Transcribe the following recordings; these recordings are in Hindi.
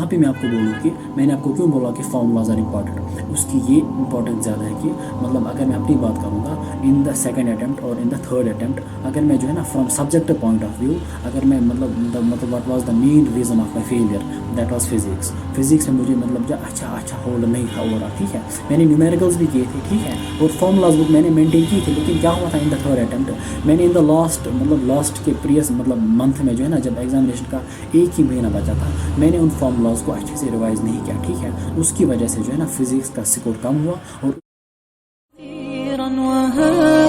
यहाँ पे मैं आपको बोलूँ कि मैंने आपको क्यों बोला कि फार्मूलाज आर इंपॉर्टेंट, उसकी ये इंपॉर्टेंस ज़्यादा है कि मतलब अगर मैं अपनी बात करूँगा इन द सेकंड अटैम्प्ट और इन द थर्ड अटैम्प्ट, अगर मैं जो है ना from subjective point of view, अगर मैं मतलब what was the main reason of my failure, that was physics. Physics में मुझे मतलब जो अच्छा होल्ड नहीं था ओवरऑल, ठीक है। मैंने न्यूमेरिकल्स भी किए थे, ठीक है, और फॉर्मूलाज बुक मैंने मेंटेन की थी, लेकिन क्या हुआ था इन द थर्ड अटैम्प्ट, मैंने इन द लास्ट के प्रीवियस मतलब मंथ में जो है ना, जब एग्जामिनेशन का एक ही महीना बचा था, मैंने उन फार्मूलाज को अच्छे से रिवाइज नहीं किया, ठीक है। उसकी वजह से जो है ना फिजिक्स का स्कोर कम हुआ। और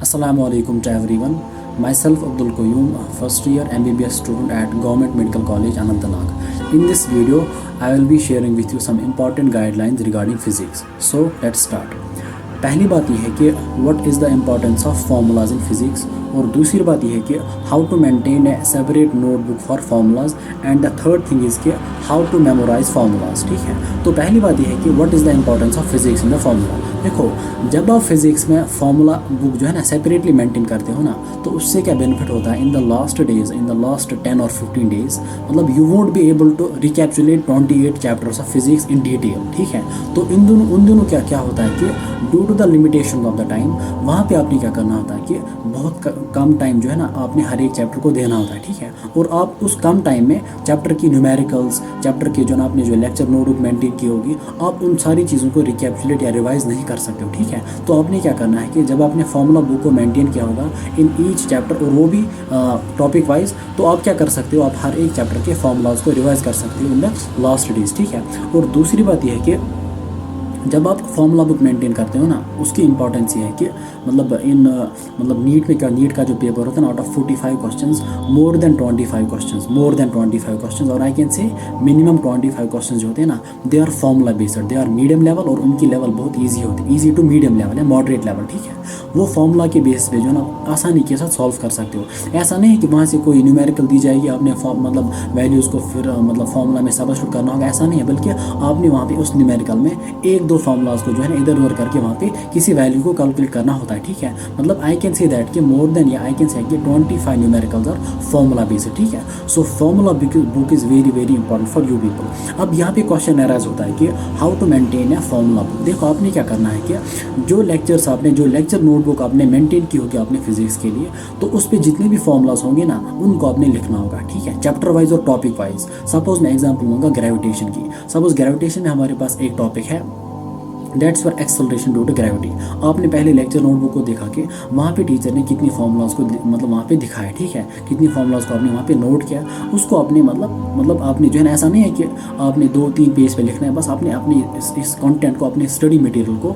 Assalamu alaikum to everyone. Myself Abdul Qayyum, first year MBBS student at Government Medical College Anantnag. In this video, I will be sharing with you some important guidelines regarding physics. So let's start. पहली बात यह है कि what is the importance of formulas in physics, और दूसरी बात यह है कि how to maintain a separate notebook for formulas, and the third thing is कि हाउ टू मेमोराइज फार्मूलाज, ठीक है। तो पहली बात यह है कि what is the importance of physics in the formula. देखो, जब आप फिजिक्स में फार्मूला बुक जो है ना सेपरेटली मेंटेन करते हो ना, तो उससे क्या बेनिफिट होता है, in the last days, in the last 10 और 15 डेज, मतलब you won't be able to recapitulate 28 chapters of physics in detail, ठीक है। तो उन दोनों क्या होता है कि due to the limitation of the time, वहाँ पे आपने क्या करना होता है कि बहुत कम टाइम जो है ना आपने हर एक चैप्टर को देना होता है, ठीक है। और आप उस कम टाइम में चैप्टर की न्यूमेरिकल्स, चैप्टर के जो ना आपने जो लेक्चर नोटबुक मेंटेन की होगी, आप उन सारी चीज़ों को रिकैप्चुलेट या रिवाइज नहीं कर सकते हो, ठीक है। तो आपने क्या करना है कि जब आपने फार्मूला बुक को मेंटेन किया होगा इन ईच चैप्टर, और वो भी टॉपिक वाइज, तो आप क्या कर सकते हो, आप हर एक चैप्टर के फार्मूलाज को रिवाइज कर सकते हो इन द लास्ट डेज, ठीक है। और दूसरी बात यह है कि जब आप फार्मूला बुक मेंटेन करते हो ना, उसकी इंपॉर्टेंस ये है कि मतलब नीट का जो पेपर होता है ना, out of 45 questions, more than 25 questions, और I can say minimum 25 questions जो होते हैं ना, they are formula based, they are medium level, और उनकी लेवल बहुत ईजी होती है, ईजी टू मीडियम लेवल है, मॉडरेट लेवल, ठीक है। वो फार्मूला के बेस पे जो है ना आसानी के साथ सॉल्व कर सकते हो। ऐसा नहीं है कि वहाँ से कोई न्यूमेरिकल दी जाएगी, आपने मतलब वैल्यूज़ को फिर मतलब फार्मूला में सब्स्टिट्यूट करना होगा, ऐसा नहीं है, बल्कि आपने वहाँ पे उस न्यूमेरिकल में एक दो फार्मूलाज को जो है ना इधर उधर करके वहाँ पे किसी वैल्यू को कैलकुलेट करना होता है, ठीक है। मतलब आई कैन से दैट कि मोर देन, या आई कैन से कि 25 न्यूमेरिकल्स और फार्मूला बेस्ड, ठीक है। So formula book is very very important for you people. अब यहाँ पे क्वेश्चन एराइज होता है कि how to maintain a formula book. देखो, आपने क्या करना है कि जो लेक्चर नोटबुक आपने मेंटेन की होगी आपने फिजिक्स के लिए, तो उस पर जितने भी फॉर्मूलाज होंगे ना, उनको आपने लिखना होगा, ठीक है, चैप्टर वाइज और टॉपिक वाइज। सपोज मैं एग्जांपल लूँगा ग्रेविटेशन की। सपोज ग्रेविटेशन में हमारे पास एक टॉपिक है, that's for acceleration due to gravity. आपने पहले लेक्चर नोटबुक को देखा कि वहाँ पे टीचर ने कितनी फार्मूलाज को मतलब वहाँ पे दिखाया, ठीक है, कितनी फार्मूलाज को आपने वहाँ पे नोट किया, उसको आपने मतलब आपने जो है ना, ऐसा नहीं है कि आपने 2-3 पेज पे लिखना है, बस आपने अपनी इस कंटेंट को, अपने स्टडी मटेरियल को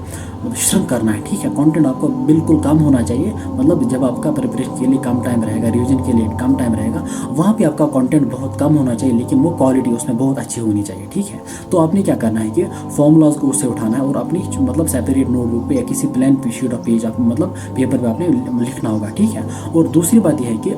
श्रिंक करना है, ठीक है। कंटेंट आपको बिल्कुल कम होना चाहिए, मतलब जब आपका प्रिपरेशन के लिए कम टाइम रहेगा, रिविजन के लिए कम टाइम रहेगा, वहाँ पे आपका कंटेंट बहुत कम होना चाहिए, लेकिन वो क्वालिटी उसमें बहुत अच्छी होनी चाहिए, ठीक है। तो आपने क्या करना है कि फार्मूलाज को उससे उठाना है, और अपनी मतलब सेपरेट नोटबुक पे या किसी प्लान शीट ऑफ पेज आप मतलब पेपर पे आपने लिखना होगा, ठीक है। और दूसरी बात यह है कि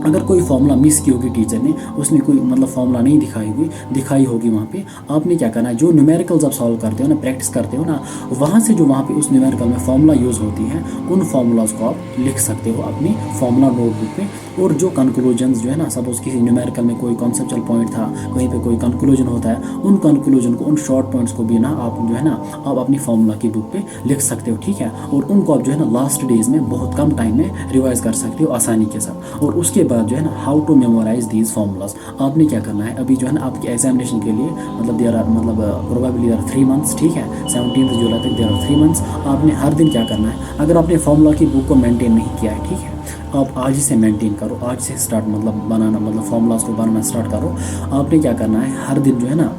अगर कोई फार्मूला मिस की होगी टीचर ने, उसने कोई मतलब फार्मूला नहीं दिखाई होगी वहाँ पे, आपने क्या करना है, जो न्यूमेरिकल्स आप सॉल्व करते हो ना, प्रैक्टिस करते हो ना, वहाँ से जो वहाँ पे उस न्यूमेरिकल में फार्मूला यूज़ होती है, उन फार्मूलाज को आप लिख सकते हो अपनी फार्मूला नोटबुक में। और जो कंक्लूजन्स जो है ना, सपोज किसी न्यूमेरिकल में कोई कॉन्सेप्चुअल पॉइंट था, कहीं पे कोई कंक्लूजन होता है, उन कंक्लूजन को, उन शॉर्ट पॉइंट्स को भी ना आप जो है ना आप अपनी फार्मूला की बुक पे लिख सकते हो, ठीक है। और उनको आप जो है ना लास्ट डेज में बहुत कम टाइम में रिवाइज कर सकते हो आसानी के साथ। और उसके बाद जो है ना how to memorise these formulas. आपने क्या करना है, अभी जो है ना आपके एग्जामिनेशन के लिए मतलब प्रोबेबली देयर आर 3 मंथ्स, ठीक है, 17 जुलाई तक देयर आर 3 मंथ्स। आपने हर दिन क्या करना है, अगर आपने फार्मूला की बुक को मेंटेन नहीं किया है, ठीक है, आप आज ही से मेंटेन करो, आज से स्टार्ट मतलब फार्मूलाज को बनाना स्टार्ट करो। आपने क्या करना है, हर दिन जो है ना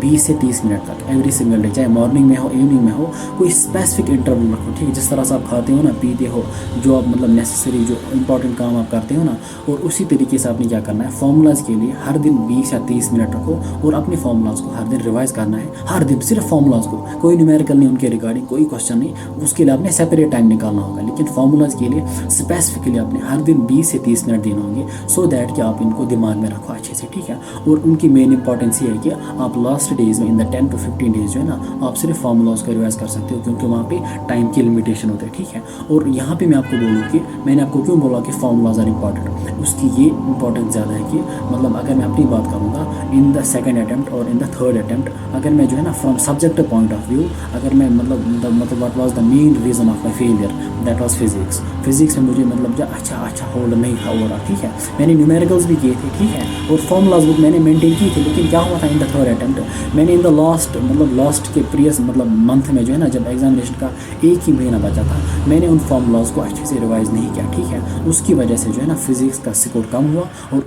20 से 30 मिनट तक एवरी सिंगल डे, चाहे मॉर्निंग में हो इवनिंग में हो, कोई स्पेसिफिक इंटरवल रखो, ठीक है। जिस तरह से आप खाते हो ना, पीते हो, जो आप मतलब नेसेसरी जो इंपॉर्टेंट काम आप करते हो ना, और उसी तरीके से आपने क्या करना है, फार्मूलाज के लिए हर दिन 20 या 30 मिनट रखो, और अपने फार्मूलाज को हर दिन रिवाइज करना है, हर दिन सिर्फ फार्मूलाज को, कोई न्यूमेरिकल नहीं, उनके रिगार्डिंग कोई क्वेश्चन नहीं, उसके लिए आपने सेपरेट टाइम निकालना होगा, लेकिन फार्मूलाज के लिए स्पेसिफिकली आपने हर दिन 20 से 30 मिनट देने होंगे, सो दैट कि आप इनको दिमाग में रखो अच्छे से, ठीक है। और उनकी मेन इंपॉर्टेंस ये है कि आप लास्ट फर्स्ट डेज में इन द 10 to 15 डेज जो है ना आप सिर्फ फार्मूलाज को रिवाइज कर सकते हो, क्योंकि वहाँ पे टाइम की लिमिटेशन होती है, ठीक है। और यहाँ पे मैं आपको बोलूँ कि मैंने आपको क्यों बोला कि फार्मूलाज आर इंपॉर्टेंट, उसकी ये इंपॉर्टेंस ज़्यादा है कि मतलब अगर मैं अपनी बात करूँगा इन द सेकंड अटैम्प्ट और इन द थर्ड अटैम्प्ट, अगर मैं जो है ना from subject point of view, अगर मैं मतलब what was the main reason of my failure, that was physics. Physics में मुझे मतलब जो अच्छा होल्ड नहीं था हो रहा, ठीक है। मैंने न्यूमेरिकल्स भी किए थे, ठीक है, और फॉर्मूलाज बुक मैंने मेंटेन की थी, लेकिन क्या हुआ था इन द थर्ड अटैम्प्ट मैंने इन द लास्ट के प्रीवियस मतलब मंथ में जो है ना जब एग्जामिनेशन का एक ही महीना बचा था, मैंने उन फॉर्मूलाज को अच्छे से रिवाइज नहीं किया, ठीक है। उसकी वजह से जो है ना फिजिक्स का स्कोर कम हुआ और